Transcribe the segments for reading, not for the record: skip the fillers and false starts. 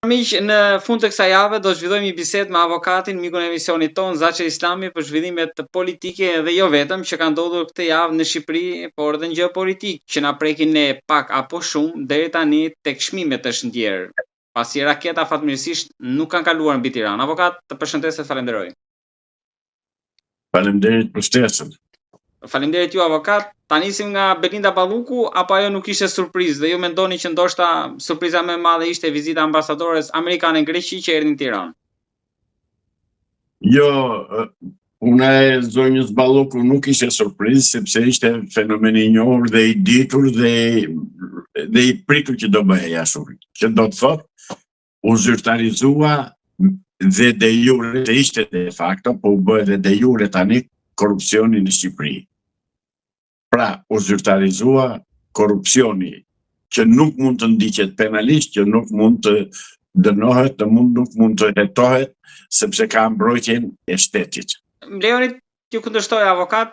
Miq, në fund të kësaj jave do zhvillojmë një bisedë me avokatin, mikun e emisionit ton, Zaçe Islami, për zhvillimet politike dhe jo vetëm që kanë ndodhur këtë javë në Shqipëri, por edhe në gjeopolitik, që na prekin ne pak apo shumë deri tani tek çmimet të shëndjerë. Pasi raketa fatmirësisht nuk kanë kaluar mbi Tiranë. Avokat, të përshëndes dhe falenderoj. Faleminderit për ftesën. Faleminderit ju avokat. Ta nisim nga Belinda Balluku, apo ajo nuk ishte surprizë dhe ju mendoni që ndoshta surpriza më e madhe ishte vizita e ambasadores amerikane në Greqi që erdhi në Tiranë? Jo, puna e zonjës Balluku nuk ishte surprizë, sepse ishte fenomen i njohur dhe i ditur dhe i pritur që do bëhej ashtu. Që do të thotë, u zyrtarizua dhe de jure, dhe ishte de facto, po u bëhe dhe de jure tani korupcioni në Shqipëri. Pra, u zyrtarizua korupcioni që nuk mund të ndiqet penalisht, që nuk mund të dënohet, nuk mund të hetohet, sepse ka mbrojtjen e shtetit. Më lejoni t'ju kundërshtoj avokat,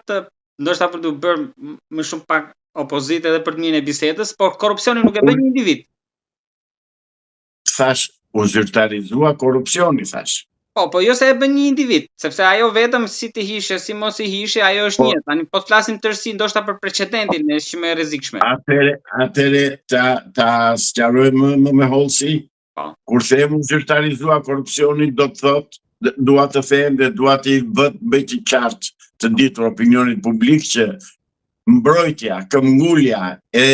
ndoshta për të bërë më shumë pak opozitë edhe për të mirën e bisedës, por korupcioni nuk e bën një individ. Thash, u zyrtarizua korupcioni, thash. Po jo se e bën një individ, sepse ajo vetëm si të hishe, si mos i hishe, ajo është një. Tani po të flasim tërësi ndoshta për precedentin, është që më e rrezikshme. Atëre ta sqarojmë më me hollësi. Kur them u zyrtarizua korupcioni, do të thotë, dua të them dhe dua të bëj të qartë të ditur opinionit publik që mbrojtja, këmbgulja e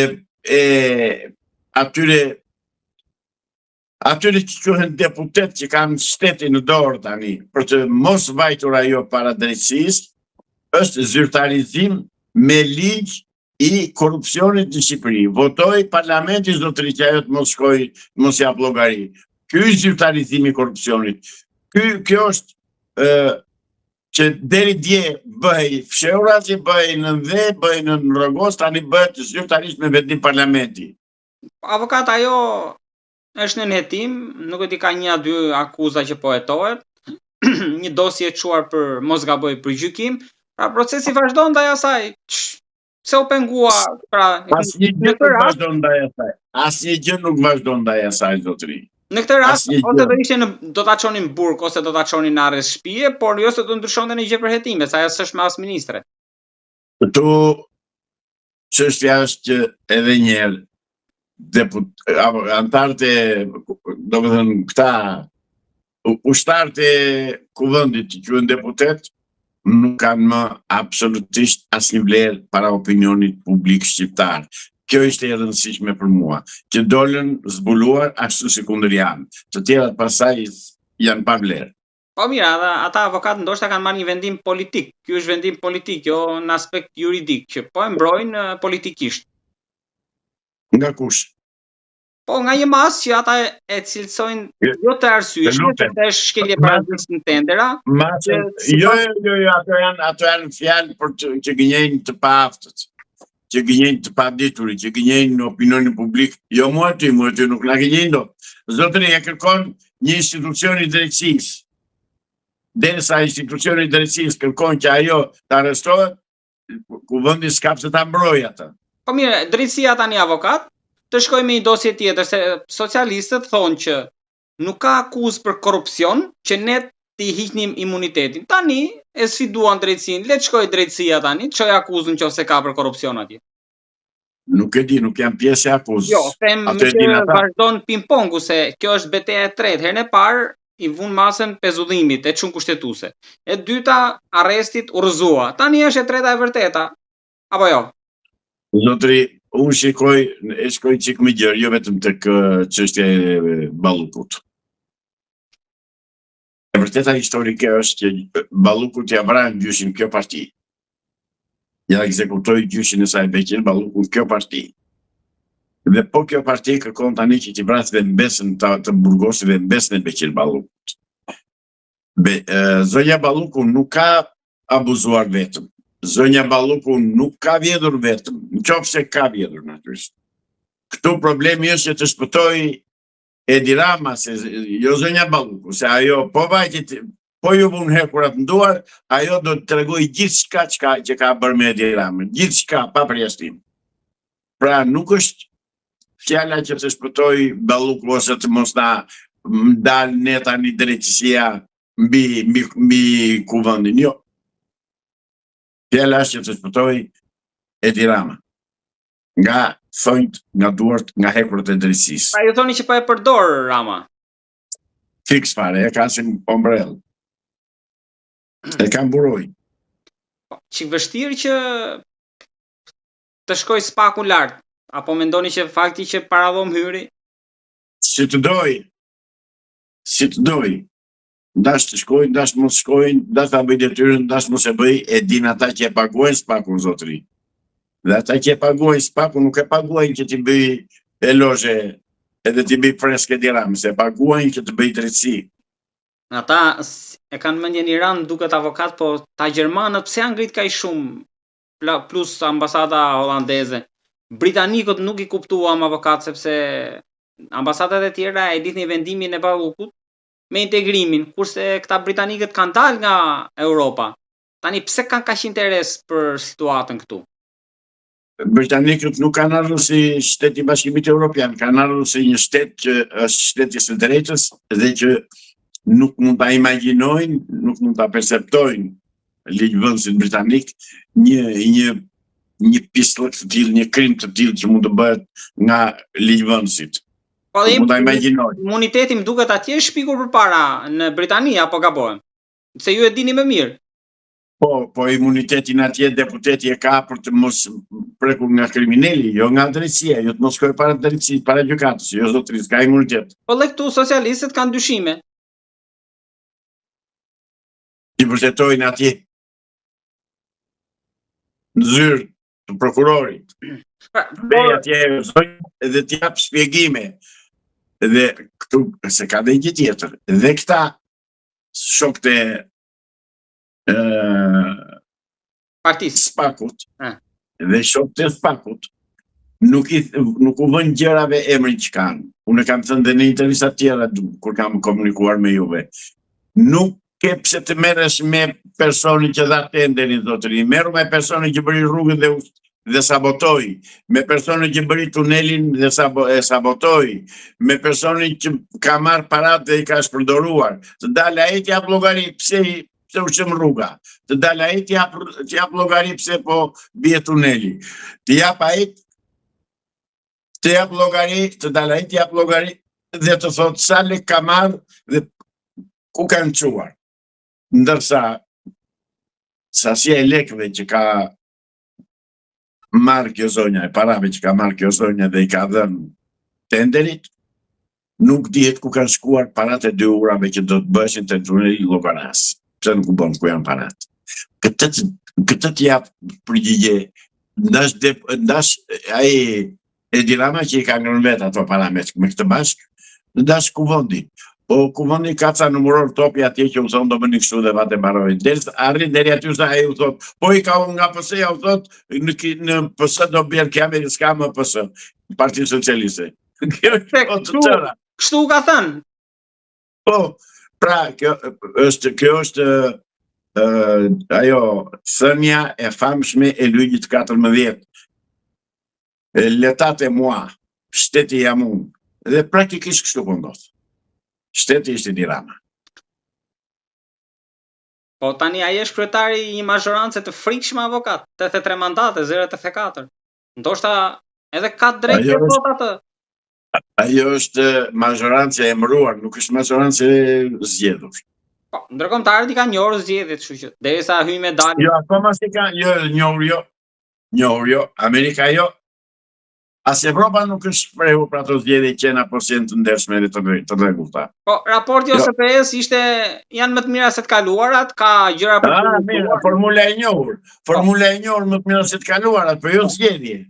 atyre që quhen deputet që kanë shtetin në dorë tani, për të mos vajtur ajo para drejtësisë, është zyrtarizim me ligj i korupcionit në Shqipëri. Votoi parlamenti zotëri që ajo të mos shkoj, mos jap llogari. Ky është zyrtarizimi i korupcionit. Kjo është që deri dje bëhej fshehura, që bëhej në dhe, bëhej në Rrogos, tani bëhet zyrtarisht me vendim parlamenti. Avokat, ajo është në hetim, nuk e di ka 1-2 akuza që po hetohet, një dosje e çuar për mos gaboj për gjykim, pra procesi vazhdon ndaj asaj. Se u pengua, pra asnjë gjë nuk vazhdon ndaj asaj. Asnjë gjë nuk vazhdon ndaj asaj, zotëri. Në këtë rast, ose do ta çonin burg ose do ta çonin në arrest shtëpie, por jo se do ndryshonte në gjë për hetime, sa ajo s'është më as ministre. Këtu çështja është që edhe një herë antarët e, domethënë këta ushtarët e kuvendit që quhen deputet nuk kanë më absolutisht asnjë vlerë para opinionit publik shqiptar. Kjo ishte e rëndësishme për mua, që dolën zbuluar ashtu si kundër janë. Të tjerat pasaj janë pa vlerë. Po mira, ata avokat ndoshta kanë marrë një vendim politik. Ky është vendim politik, jo në aspekt juridik, që po e mbrojnë politikisht. Nga kush? Po nga një masë që ata e cilësojnë jo të arsyeshme, sepse është shkelje paradis në tendera. Jo, ato janë fjalë për që gënjejnë të paaftët, që gënjejnë të paditurit, që gënjejnë në opinionin publik. Jo mua ty nuk na gënjejnë dot. Zotëri e kërkon një institucion i drejtësisë. Derisa institucioni i drejtësisë kërkon që ajo të arrestohet, kuvendi s'ka pse ta mbrojë atë. Po mirë, drejtësia tani avokat, të shkoj me një dosje tjetër, se socialistët thonë që nuk ka akuzë për korrupsion, që ne t'i hiqnim imunitetin. Tani e sfiduan drejtësinë, le të shkoj drejtësia tani, të çoj akuzën nëse ka për korrupsion atje. Nuk e di, nuk jam pjesë e akuzës. Jo, them që vazhdon ping-pongu, se kjo është betejë e tretë. Herën e parë i vun masën pezullimit, e çun kushtetuese. E dyta, arrestit u rrëzua. Tani është e treta e vërteta. Apo jo? Zotëri, unë shkoj çik më gjerë, jo vetëm tek çështja e Ballukut. E vërteta historike është që Ballukut ja vranë gjyshin kjo parti. Ja ekzekutoi gjyshin e saj Beqir Ballukut kjo parti. Dhe po kjo parti kërkon tani që t'i vrasë dhe mbesën të burgosit dhe mbesën e Beqir Ballukut. Zonja Balluku nuk ka abuzuar vetëm. Zonja Balluku nuk ka vjedhur vetëm, nëse ka vjedhur natyrisht. Këtu problemi është që të shpëtoi Edi Rama, jo zonja Balluku, se ajo po vajtit, po ju vun hekurat në duar, ajo do të tregoj gjithçka që ka bërë me Edi Rama, gjithçka pa përjashtim. Pra nuk është fjala që të shpëtoi Balluku ose të mos na më dalë ne tani drejtësia mbi kuvendin, jo. Fjala është që të shpëtoj Edi Rama. Nga thonjt, nga duart, nga hekurit e drejtësisë. Pra ju thoni që po e përdor Rama. Fiks fare, e ka si ombrell. E ka mburoj. Çik vështirë që të shkoj spaku lart, apo mendoni që fakti që paradhom hyri? Si të doj. Ndash të shkojnë, ndash mos shkojnë, ndash ta bëj detyrën, ndash mos e bëj, e din ata që e paguajnë spakun, zotëri. Dhe ata që e paguajnë spakun nuk e paguajnë që t'i bëj elozhe edhe t'i bëj freske Edi Ramës, e paguajnë që të bëj drejtësi. Ata e kanë mendjen Iran duket avokat, po ta gjermanët pse janë ngrit kaq shumë plus ambasada holandeze. Britanikët nuk i kuptuam avokat sepse ambasadat e tjera e lidhnin vendimin e Ballukut me integrimin, kurse këta britanikët kanë dalë nga Europa. Tani pse kanë kaq interes për situatën këtu? Britanikët nuk kanë ardhur si shteti i Bashkimit Evropian, kanë ardhur si një shtet që është shteti së drejtës dhe që nuk mund ta imagjinojnë, nuk mund ta perceptojnë ligjvënësit britanik një pislëk të tillë, një krim të tillë që mund të bëhet nga ligjvënësit. Po dhe mund ta imagjinojnë. Imuniteti më duket atje shpikur përpara në Britani apo gabohem? Se ju e dini më mirë. Po imunitetin atje deputeti e ka për të mos prekur nga kriminali, jo nga drejtësia, jo të mos shkojë para drejtësisë, para gjykatës, jo zotërisë, ka imunitet. Po dhe këtu socialistët kanë dyshime. I vërtetojnë atje në zyrë të prokurorit. Bëj atje edhe t'i jap shpjegime. Dhe këtu se ka dhe një tjetër. Dhe këta shokët e partisë spakut dhe shokët e spakut nuk u vënë gjërave emrin që kanë. Unë kam thënë dhe në intervista tjera kur kam komunikuar me juve. Nuk ke pse të merresh me personin që dha tenderin, zotëri. Merru me personin që bëri rrugën dhe sabotoi, me personin që bëri tunelin dhe sabotoi, me personin që ka marrë parat dhe i ka shpërdoruar. Të dalë ai t'jap llogari pse u shëm rruga. Të dalë ai t'jap llogari pse po bie tuneli. Të dalë ai t'jap llogari dhe të thotë sa lek ka marrë dhe ku kanë çuar. Ndërsa sasia e lekëve që ka marrë kjo zonja, e parave që ka marrë kjo zonja dhe i ka dhënë tenderit, nuk dihet ku kanë shkuar parat e 2 urave që do të bëshin të tuneli llogaras. Pse nuk u bën ku janë parat. Këtë t'jap përgjigje, ndash ai Edi Rama që i ka ngrënë vet ato para me këtë bashk, ndash kuvendi. Po kuvendi ka ca numëror topi atje që u thonë do bëni kështu dhe vate mbaroi. Arrin deri aty sa ai u thot, po i ka unë nga PS-ja u thot, në PS do bjerë kiamet s'ka më PS, Partia Socialiste. Kështu ka thënë. Po, pra kjo është ajo thënia e famshme e ligjit 14. L'État est moi, shteti jam unë. Dhe praktikisht kështu po ndodh. Shteti ishte Edi Rama. Po tani ai është kryetari i një mazhorance të frikshme avokat, 83 mandate, 084. Ndoshta edhe ka drejt të thotë atë. Ajo është mazhorancia e emëruar, nuk është mazhorancia e zgjedhur. Po, ndërkombëtarët i kanë njohur zgjedhjet, kështu që derisa hyj me dalë. Jo, akoma si kanë, njohur jo, Amerika jo. As Evropa nuk është shprehur për ato zgjedhje që janë apo të ndershme dhe të rregullta. Po, raporti OSPE-s janë më të mira se të kaluarat, ka gjëra për Formula e njohur më të mira se të kaluarat, po jo zgjedhje.